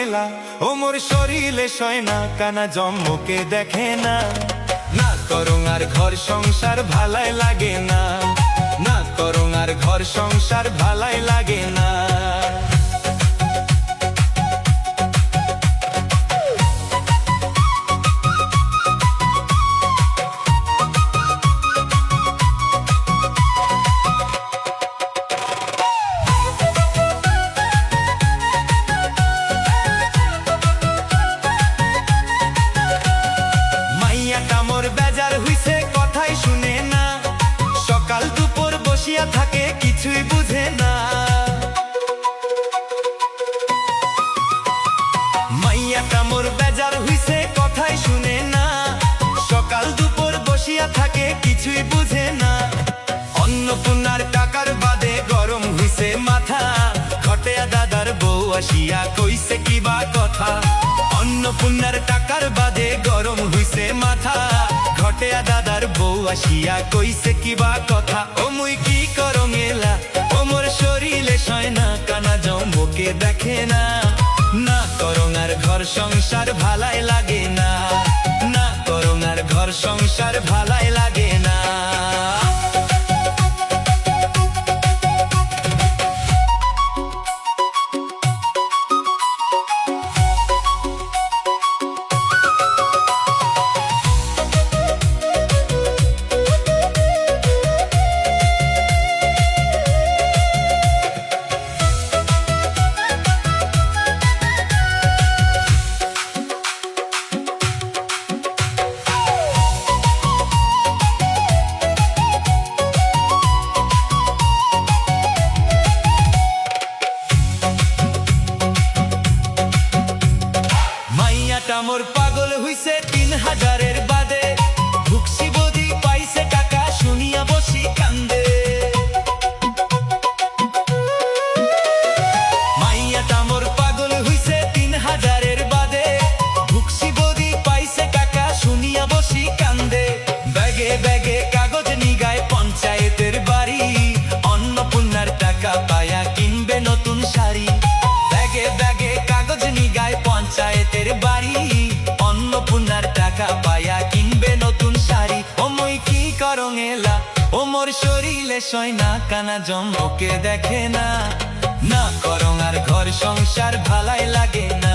এলা ও মোর শরীরে সয় না কানা জম্মকে দেখে না না করং আর ঘর সংসার ভালাই লাগে না না করং আর ঘর সংসার ভালাই লাগে না বেজার হইছে কথাই শুনে না সকাল দুপুর বসিয়া থাকে কিছুই বুঝে না মাইয়াটা মোর বেজার হইছে কথাই শুনে না সকাল দুপুর বসিয়া থাকে কিছুই বুঝে না অন্নপূর্ণার টাকার বাদে গরম হইছে মাথা ঘটেয়া দাদার বউ আসিয়া কইছে কিবা কথা অন্নপূর্ণার টাকার বাদে গরম হইছে মাথা ঘটেয়া দাদার বউ আসিয়া কইছে কিবা কথা ও মুই কি করং এলা ও মোর শরীরে সয় না কানা জম্মকে দেখে না না করং আর ঘর সংসার ভালাই লাগে না না করং আর ঘর সংসার ভালাই লাগে না মোর পাগল হইছে ৩,০০০-এর বাদে ভুকসি বদি পাইছে টাকা শুনিয়া বসি কান্দে মাইয়াটা মোর পাগল হইছে ৩,০০০-এর বাদে ভুকসি বদি পাইছে টাকা শুনিয়া বসি কান্দে ব্যাগে ব্যাগে কাগজ নিগায় পঞ্চায়েতের বাড়ি অন্নপূর্ণার টাকা পায়া কিনবে নতুন শাড়ি ব্যাগে ব্যাগে কাগজ নিগায় পঞ্চায়েতের বাড়ি অন্নপূর্ণার টাকা পায়া কিনবে নতুন শাড়ি ও মুই কি করং এলা ও মোর শরীরে সয় না কানা জম্মকে দেখে না না করং আর ঘর সংসার ভালাই লাগে না।